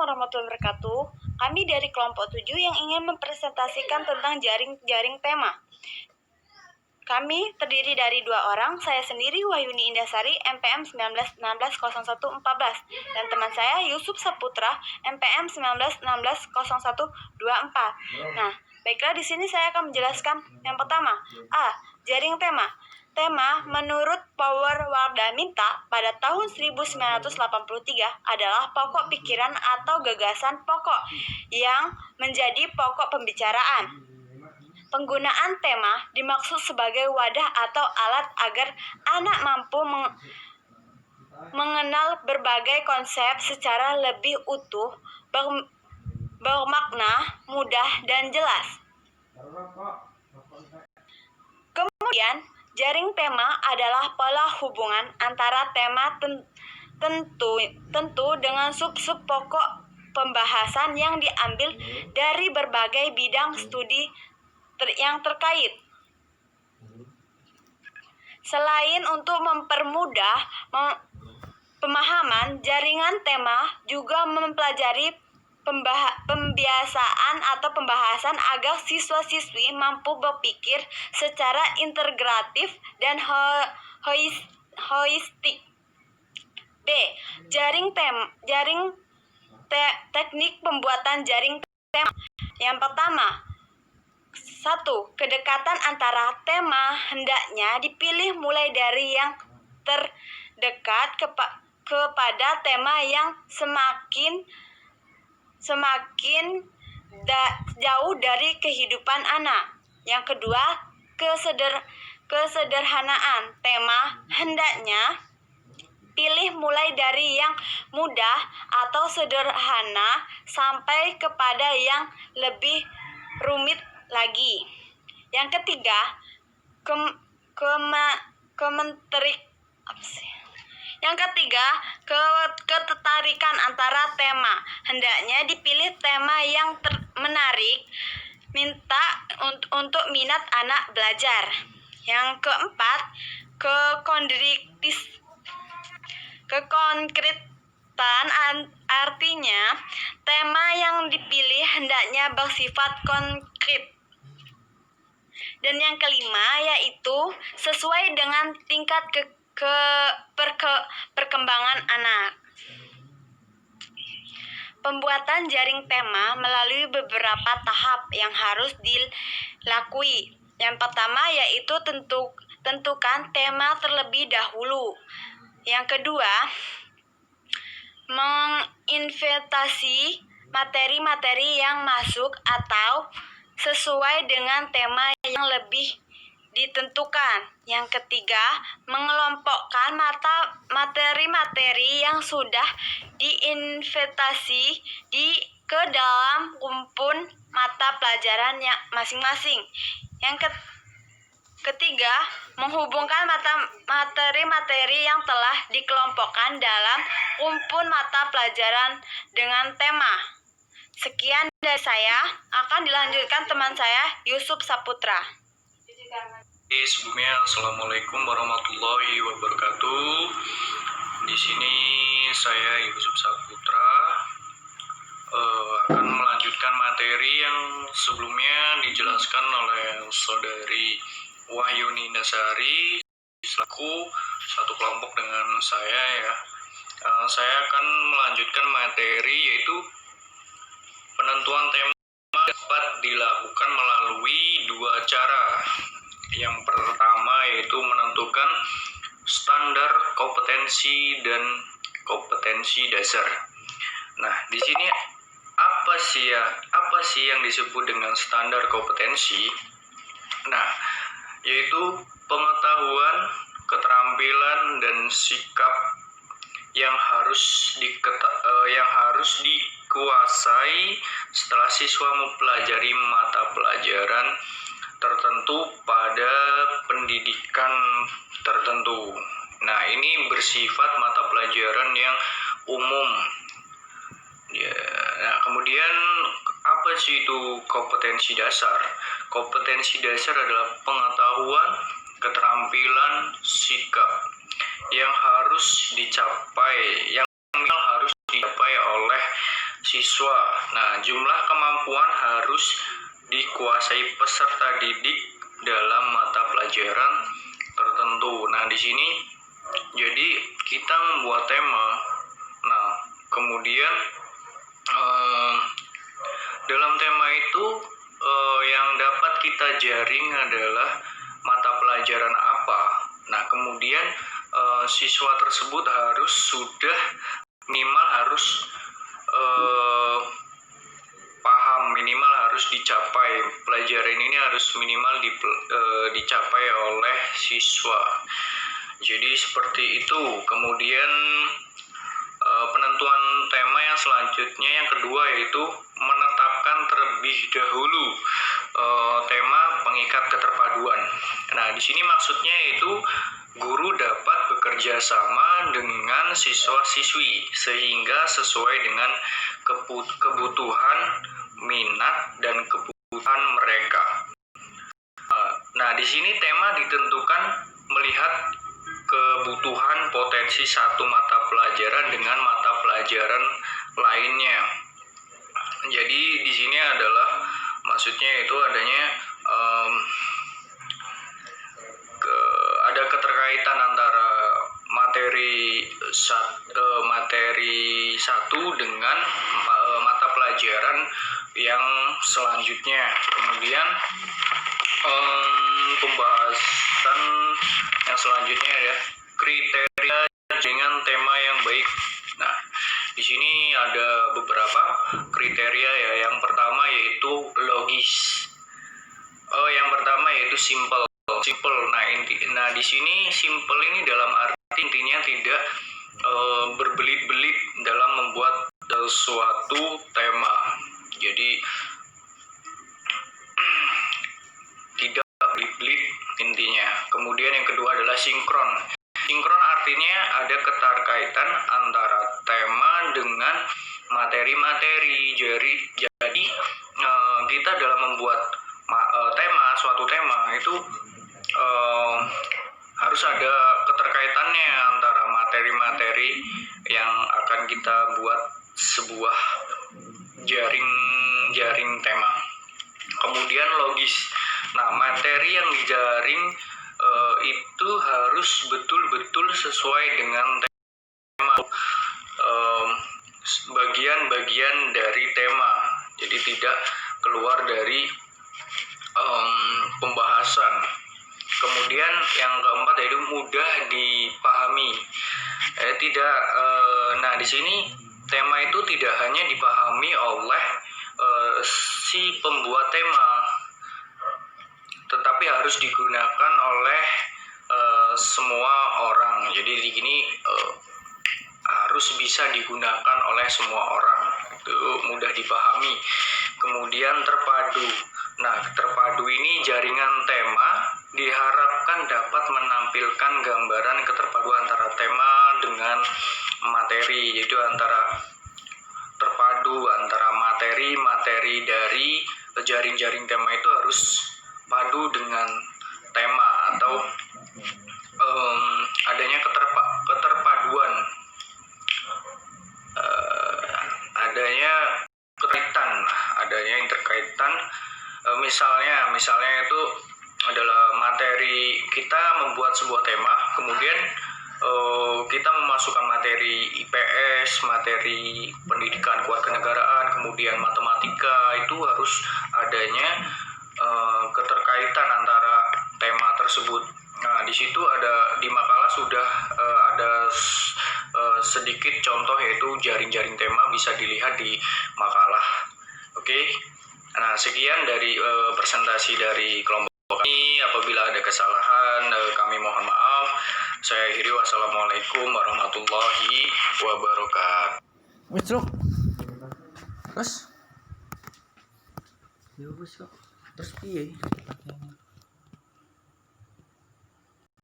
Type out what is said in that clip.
warahmatullahi wabarakatuh. Kami dari kelompok 7 yang ingin mempresentasikan tentang jaring tema. Kami terdiri dari 2 orang, saya sendiri Wahyuni Indasari, MPM 19160114, dan teman saya Yusuf Saputra, MPM 19160124. Nah, baiklah di sini saya akan menjelaskan yang pertama. A. Jaring tema. Tema menurut Power Wardaminta pada tahun 1983 adalah pokok pikiran atau gagasan pokok yang menjadi pokok pembicaraan. Penggunaan tema dimaksud sebagai wadah atau alat agar anak mampu mengenal berbagai konsep secara lebih utuh, bermakna, mudah, dan jelas. Kemudian, jaring tema adalah pola hubungan antara tema tentu dengan sub-sub pokok pembahasan yang diambil dari berbagai bidang studi yang terkait. Selain untuk mempermudah pemahaman, jaringan tema juga mempelajari pembiasaan atau pembahasan agar siswa-siswi mampu berpikir secara integratif dan holistik. B. Teknik pembuatan jaring tema. Yang pertama, 1. Kedekatan antara tema hendaknya dipilih mulai dari yang terdekat kepada tema yang semakin jauh dari kehidupan anak. Yang kedua, kesederhanaan. Tema hendaknya pilih mulai dari yang mudah atau sederhana sampai kepada yang lebih rumit lagi. Yang ketiga, ketertarikan antara tema. Hendaknya dipilih tema yang menarik, untuk minat anak belajar. Yang keempat, kekonkretan, artinya tema yang dipilih hendaknya bersifat konkret. Dan yang kelima yaitu sesuai dengan tingkat perkembangan anak. Pembuatan jaring tema melalui beberapa tahap yang harus dilalui. Yang pertama yaitu tentukan tema terlebih dahulu. Yang kedua, menginventasi materi-materi yang masuk atau sesuai dengan tema yang lebih ditentukan. Yang ketiga, mengelompokkan materi-materi yang sudah diinventasi ke dalam rumpun mata pelajaran yang masing-masing. Yang ketiga, menghubungkan materi-materi yang telah dikelompokkan dalam rumpun mata pelajaran dengan tema. Sekian dari saya, akan dilanjutkan teman saya Yusuf Saputra. Sebelumnya, Assalamualaikum warahmatullahi wabarakatuh. Di sini saya Yusuf Saputra akan melanjutkan materi yang sebelumnya dijelaskan oleh saudari Wahyuni Indasari selaku satu kelompok dengan saya ya. Saya akan melanjutkan materi yaitu penentuan tema dapat dilakukan melalui 2 cara. Yang pertama yaitu menentukan standar kompetensi dan kompetensi dasar. Nah, di sini apa sih yang disebut dengan standar kompetensi? Nah, yaitu pengetahuan, keterampilan dan sikap yang harus dikuasai setelah siswa mempelajari mata pelajaran tertentu pada pendidikan tertentu. Nah, ini bersifat mata pelajaran yang umum. Ya, nah kemudian apa sih itu kompetensi dasar? Kompetensi dasar adalah pengetahuan, keterampilan, sikap yang harus dicapai oleh siswa. Nah, jumlah kemampuan harus dikuasai peserta didik dalam mata pelajaran tertentu. Nah, di sini jadi kita membuat tema. Nah, kemudian dalam tema itu yang dapat kita jaring adalah mata pelajaran apa. Nah, kemudian siswa tersebut sudah minimal harus paham, minimal harus dicapai. Pelajaran ini harus minimal dicapai oleh siswa. Jadi seperti itu. Kemudian penentuan tema yang selanjutnya yang kedua yaitu menetapkan terlebih dahulu tema pengikat keterpaduan. Nah, di sini maksudnya yaitu guru dapat bekerja sama dengan siswa-siswi sehingga sesuai dengan kebutuhan, minat, dan kebutuhan mereka. Nah, di sini tema ditentukan melihat kebutuhan potensi satu mata pelajaran dengan mata pelajaran lainnya. Jadi di sini adalah maksudnya itu adanya ada keterkaitan antara materi satu dengan mata pelajaran yang selanjutnya. Kemudian pembahasan yang selanjutnya ya kriteria dengan tema yang baik. Nah, di sini ada beberapa kriteria ya. Yang pertama yaitu logis. Yang pertama yaitu simple. Nah, di sini simple ini dalam arti intinya tidak berbelit-belit dalam membuat suatu tema. Jadi tidak berbelit intinya. Kemudian yang kedua adalah sinkron. Sinkron artinya ada keterkaitan antara tema dengan materi-materi. Jadi kita dalam membuat suatu tema itu harus ada keterkaitannya antara materi-materi yang akan kita buat sebuah jaring tema. Kemudian logis. Nah, materi yang dijaring itu harus betul-betul sesuai dengan tema, bagian-bagian dari tema. Jadi tidak keluar dari pembahasan. Kemudian yang keempat yaitu mudah dipahami. Nah, di sini tema itu tidak hanya dipahami oleh si pembuat tema, tetapi harus digunakan oleh semua orang. Jadi di sini harus bisa digunakan oleh semua orang. Itu mudah dipahami. Kemudian terpadu. Nah, terpadu ini jaringan tema diharapkan dapat menampilkan gambaran keterpaduan antara tema dengan materi, yaitu antara terpadu antara materi dari jaring-jaring tema itu harus padu dengan tema atau adanya keterpaduan, adanya interkaitan. Misalnya itu adalah materi kita membuat sebuah tema, kemudian kita memasukkan materi IPS, materi pendidikan kewarganegaraan, kemudian matematika, itu harus adanya keterkaitan antara tema tersebut. Nah, di situ di makalah sudah ada sedikit contoh yaitu jaring-jaring tema, bisa dilihat di makalah. Oke. Nah, sekian dari presentasi dari kelompok kami. Apabila ada kesalahan, kami mohon maaf. Saya akhiri, wassalamualaikum warahmatullahi wabarakatuh. Terus? Ya wis kok. Terus piye?